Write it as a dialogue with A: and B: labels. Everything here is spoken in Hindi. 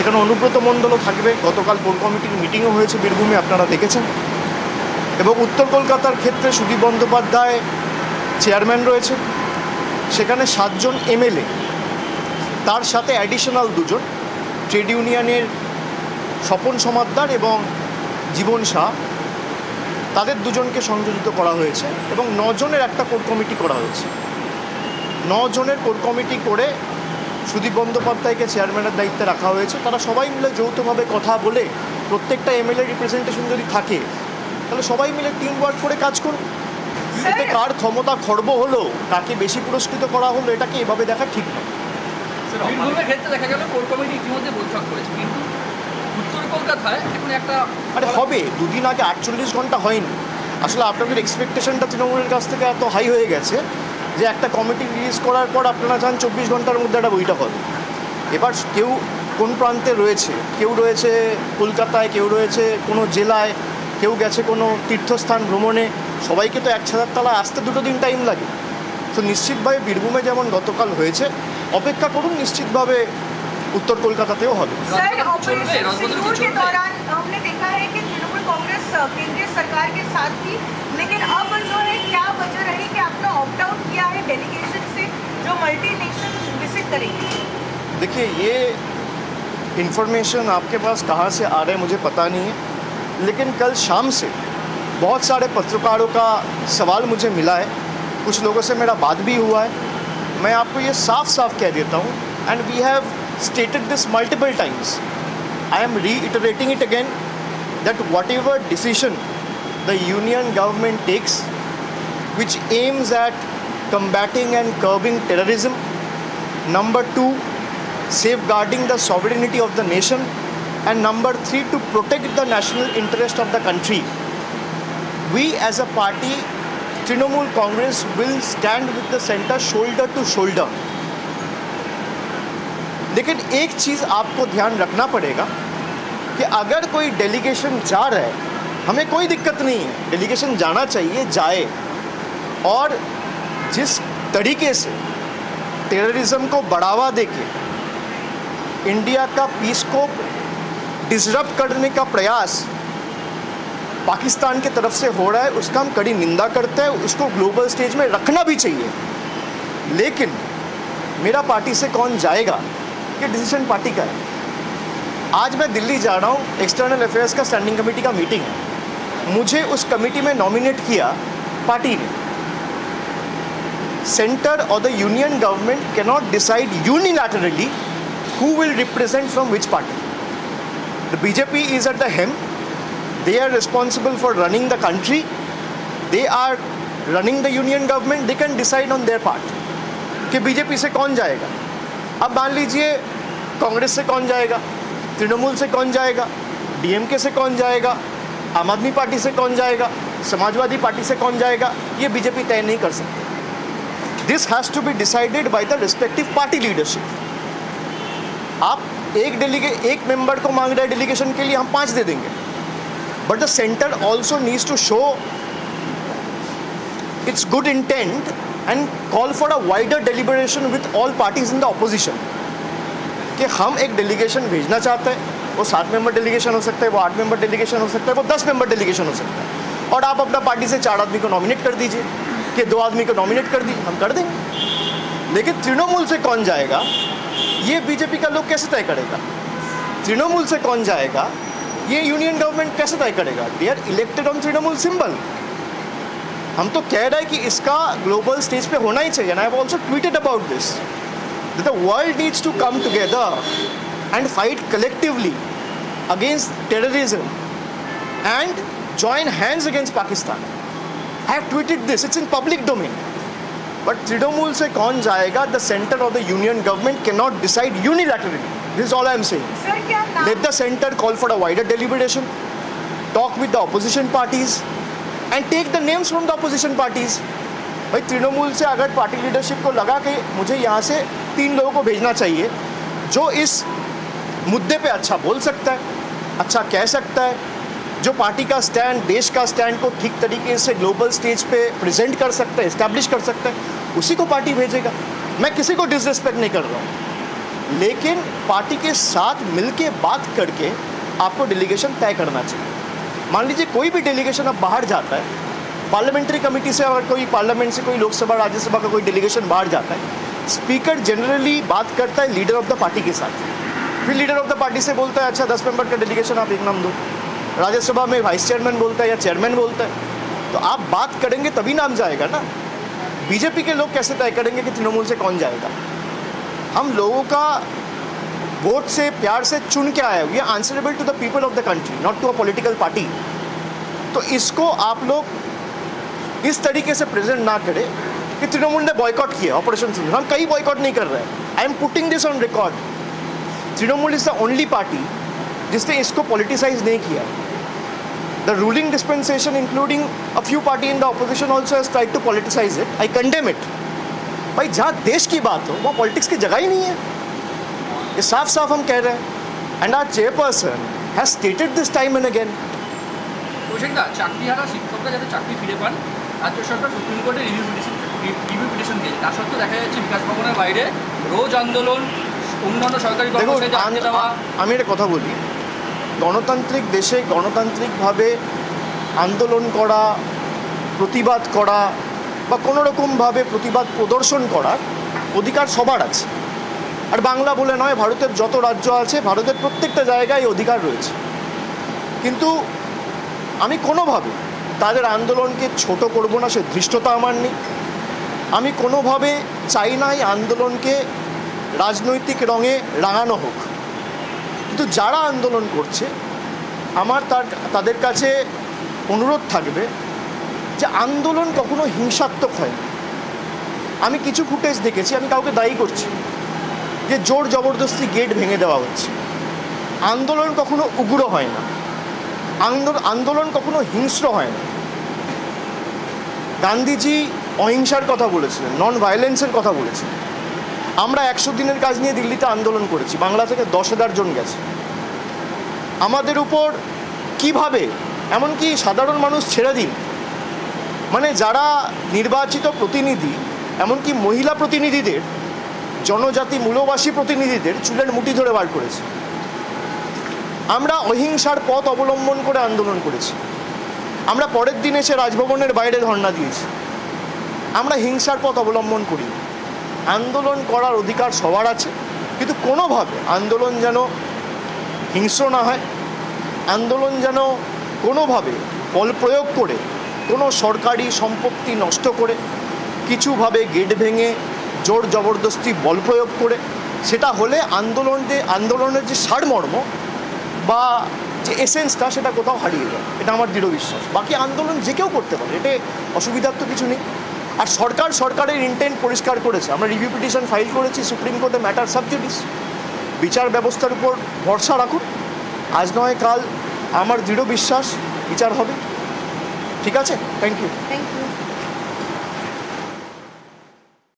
A: সেখানে অনুব্রত মণ্ডলও থাকবে। গতকাল কোর কমিটির মিটিংও হয়েছে বীরভূমে, আপনারা দেখেছেন। এবং উত্তর কলকাতার ক্ষেত্রে সুদীপ বন্দ্যোপাধ্যায় চেয়ারম্যান রয়েছে, সেখানে 7 জন এমএলএ, তার সাথে অ্যাডিশনাল 2 জন ট্রেড ইউনিয়নের স্বপন সমাদ্দার এবং জীবন শাহ, তাদের 2 জনকে সংযোজিত করা হয়েছে এবং 9 জনের একটা কোর কমিটি করা হয়েছে। 9 জনের কোর কমিটি করে সুদীপ বন্দ্যোপাধ্যায়কে চেয়ারম্যানের দায়িত্বে রাখা হয়েছে। তারা সবাই মিলে যৌথভাবে কথা বলে, প্রত্যেকটা এমএলএ রিপ্রেজেন্টেশন যদি থাকে তাহলে সবাই মিলে টিম ওয়ার্ক করে কাজ করুন। এতে কার ক্ষমতা খর্ব হলো, কাকে বেশি পুরস্কৃত করা হলো, এটাকে এভাবে দেখা ঠিক নয়।
B: বীরভূমের ক্ষেত্রে দেখা গেল কোর কমিটি ইতিমধ্যে বৈঠক করেছে, কিন্তু উত্তর কলকাতায় এখন একটা
A: হবে 2 দিন আগে 48 ঘন্টা হয়নি। আসলে আপনাদের এক্সপেকটেশনটা তৃণমূলের কাছ থেকে এত হাই হয়ে গেছে যে একটা কমিটি রিলিজ করার পর আপনারা চান 24 ঘন্টার মধ্যে একটা বৈঠক হবে। এবার কেউ কোন প্রান্তে রয়েছে, কেউ রয়েছে কলকাতায়, কেউ রয়েছে কোনো জেলায়, কেউ গেছে কোনো তীর্থস্থান ভ্রমণে, সবাইকে তো 1000 তলায় আসতে 2 দিন টাইম লাগে। তো নিশ্চিতভাবে বীরভূমে যেমন গতকাল হয়েছে, অপেক্ষা করুন, নিশ্চিতভাবে उत्तर कोलकाताতেও হবে।
C: सर, ऑपरेशन सिंदूर के दौरान हमने देखा है कि तृणमूल कांग्रेस केंद्रीय सरकार के साथ थी, लेकिन अब जो है क्या वजह रही कि आपने ऑप्ट आउट किया है डेलीगेशन से जो मल्टी नेशन विजिट करेंगे?
A: देखिए, ये इन्फॉर्मेशन आपके पास कहाँ से आ रहा है मुझे पता नहीं है, लेकिन कल शाम से बहुत सारे पत्रकारों का सवाल मुझे मिला है, कुछ लोगों से मेरा बात भी हुआ है। मैं आपको ये साफ साफ कह देता हूँ, and we have stated this multiple times. I am reiterating it again, that whatever decision the union government takes which aims at combating and curbing terrorism, number 2, safeguarding the sovereignty of the nation, and number 3, to protect the national interest of the country, we as a party, Trinamool Congress, will stand with the center shoulder to shoulder. लेकिन एक चीज़ आपको ध्यान रखना पड़ेगा कि अगर कोई डेलीगेशन जा रहा है, हमें कोई दिक्कत नहीं है, डेलीगेशन जाना चाहिए, जाए। और जिस तरीके से टेररिज्म को बढ़ावा देके इंडिया का पीस को डिसरप्ट करने का प्रयास पाकिस्तान की तरफ से हो रहा है, उसका हम कड़ी निंदा करते हैं। उसको ग्लोबल स्टेज में रखना भी चाहिए, लेकिन मेरा पार्टी से कौन जाएगा, ये डिसीजन पार्टी का है। आज मैं दिल्ली जा रहा हूँ, एक्सटर्नल अफेयर्स का स्टैंडिंग कमेटी का मीटिंग है, मुझे उस कमेटी में नॉमिनेट किया पार्टी ने। सेंटर और the union government can not decide unilaterally who will represent from which party. The BJP is at the helm, they are responsible for running the country, they are running the union government, they can decide on their part कि बीजेपी से कौन जाएगा। अब मान लीजिए कांग्रेस से कौन जाएगा, तृणमूल से कौन जाएगा, डीएमके से कौन जाएगा, आम आदमी पार्टी से कौन जाएगा, समाजवादी पार्टी से कौन जाएगा, ये बीजेपी तय नहीं कर सकती। This has to be decided by the respective party leadership. आप एक मेंबर को मांग रहे हैं डेलीगेशन के लिए, हम 5 दे देंगे, but the centre also needs to show it's good intent and call for a wider deliberation with all parties in the opposition कि हम एक डेलीगेशन भेजना चाहते हैं। वो 7 मेंबर डेलीगेशन हो सकता है, वो 8 मेंबर डेलीगेशन हो सकता है, वो 10 मेंबर डेलीगेशन हो सकता है, और आप अपना पार्टी से 4 आदमी को नॉमिनेट कर दीजिए कि 2 आदमी को नॉमिनेट कर दीजिए, हम कर देंगे। लेकिन तृणमूल से कौन जाएगा, ये बीजेपी का लोग कैसे तय करेगा? तृणमूल से कौन जाएगा, ये यूनियन गवर्नमेंट कैसे तय करेगा? They are elected on Trinamool symbol. हम तो कह रहे हैं कि इसका ग्लोबल स्टेज पे होना ही चाहिए। I have also tweeted about this, that the world needs to come together and fight collectively against terrorism and join hands against Pakistan. I have tweeted this, it's in public domain. But Trinamool से कौन जाएगा, the centre of the union government can not decide unilaterally. This is all I am saying. Let the centre call for a wider deliberation, talk with the opposition parties and take the names from the opposition parties. भाई, तृणमूल से अगर पार्टी लीडरशिप को लगा कि मुझे यहाँ से 3 लोगों को भेजना चाहिए जो इस मुद्दे पे अच्छा बोल सकता है, अच्छा कह सकता है, जो पार्टी का स्टैंड, देश का स्टैंड को ठीक तरीके से ग्लोबल स्टेज पे प्रेजेंट कर सकता है, इस्टेब्लिश कर सकता है, उसी को पार्टी भेजेगा। मैं किसी को डिसरिस्पेक्ट नहीं कर रहा हूँ, लेकिन पार्टी के साथ मिलके बात करके आपको डेलीगेशन तय करना चाहिए। मान लीजिए कोई भी डेलीगेशन अब बाहर जाता है, पार्लियामेंट्री कमेटी से अगर कोई पार्लियामेंट से कोई लोकसभा राज्यसभा का कोई डेलीगेशन बाहर जाता है, स्पीकर जनरली बात करता है लीडर ऑफ द पार्टी के साथ, फिर लीडर ऑफ द पार्टी से बोलता है अच्छा 10 मेंबर का डेलीगेशन आप एक नाम दो, राज्यसभा में वाइस चेयरमैन बोलता है या चेयरमैन बोलता है, तो आप बात करेंगे तभी नाम जाएगा ना। बीजेपी के लोग कैसे तय करेंगे कि तृणमूल से कौन जाएगा? हम लोगों का वोट से प्यार से चुन के आए, we are answerable to the people of the country, not to a political party. तो इसको आप लोग इस तरीके से प्रेजेंट ना करें कि तृणमूल ने बॉयकॉट किया ऑपरेशन सिंदूर। हम कहीं बॉयकॉट नहीं कर रहे हैं। I am putting this on record. Trinamool is the only party जिसने इसको पॉलिटिसाइज नहीं किया। The ruling dispensation including a few party in the opposition also has tried to politicise it. I condemn it. भाई जहाँ देश की बात हो वहाँ पॉलिटिक्स की जगह ही नहीं है, ये साफ साफ हम कह रहे हैं। And our chairperson has stated this time and again.
B: কৌশিকদা, চাকরিহারা শিক্ষকরা যাতে চাকরি ফিরে পান, রাজ্য সরকার সুপ্রিম কোর্টে রিভিউ পিটিশন দিয়েছে। তা সত্ত্বেও দেখা যাচ্ছে বিকাশ ভবনের বাইরে রোজ আন্দোলন, অন্যান্য সরকারি কর্মচারীদের আটকে দেওয়া।
A: আমি একটা কথা বলি, গণতান্ত্রিক দেশে গণতান্ত্রিকভাবে আন্দোলন করা, প্রতিবাদ করা বা কোনো রকমভাবে প্রতিবাদ প্রদর্শন করার অধিকার সবার আছে। আর বাংলা বলে নয়, ভারতের যত রাজ্য আছে, ভারতের প্রত্যেকটা জায়গায় এই অধিকার রয়েছে। কিন্তু আমি কোনোভাবে তাদের আন্দোলনকে ছোট করব না, সে ধৃষ্টতা আমার নেই। আমি কোনোভাবে চাই না এই আন্দোলনকে রাজনৈতিক রঙে রাঙানো হোক। কিন্তু যারা আন্দোলন করছে, আমার তাদের কাছে অনুরোধ থাকবে যে আন্দোলন কখনো হিংসাত্মক হয় না। আমি কিছু ফুটেজ দেখেছি, আমি কাউকে দায়ী করছি যে জোর জবরদস্তি গেট ভেঙে দেওয়া হচ্ছে। আন্দোলন কখনো উগ্র হয় না, আন্দোলন কখনো হিংস্র হয় না। গান্ধীজি অহিংসার কথা বলেছিলেন, নন ভায়োলেন্সের কথা বলেছিলেন। আমরা 100 দিনের কাজ নিয়ে দিল্লিতে আন্দোলন করেছি, বাংলা থেকে 10,000 জন গেছে। আমাদের উপর কিভাবে, এমনকি সাধারণ মানুষ ছেড়ে দিন, মানে যারা নির্বাচিত প্রতিনিধি, এমনকি মহিলা প্রতিনিধিদের, জনজাতি মূলবাসী প্রতিনিধিদের চুলের মুঠি ধরে বার করেছে। আমরা অহিংসার পথ অবলম্বন করে আন্দোলন করেছি। আমরা পরের দিন এসে রাজভবনের বাইরে ধর্ণা দিয়েছি। আমরা হিংসার পথ অবলম্বন করি। আন্দোলন করার অধিকার সবার আছে, কিন্তু কোনোভাবে আন্দোলন যেন হিংস্র না হয়, আন্দোলন যেন কোনোভাবে বল প্রয়োগ করে, কোনো সরকারি সম্পত্তি নষ্ট করে, কিছুভাবে গেট ভেঙে জোর জবরদস্তি বল প্রয়োগ করে, সেটা হলে আন্দোলনের যে সারমর্ম বা যে এসেন্সটা সেটা কোথাও হারিয়ে যায়। এটা আমার দৃঢ় বিশ্বাস। বাকি আন্দোলন যে কেউ করতে পারে, এতে অসুবিধার তো কিছু নেই। আর সরকারের ইন্টেন্ট পরিষ্কার করেছে। আমরা রিভিউ পিটিশন ফাইল করেছি সুপ্রিম কোর্টে, ম্যাটার সাব জুডিস। বিচার ব্যবস্থার উপর ভরসা রাখুন, আজ নয় কাল আমার দৃঢ় বিশ্বাস বিচার হবে। ঠিক আছে, থ্যাংক ইউ।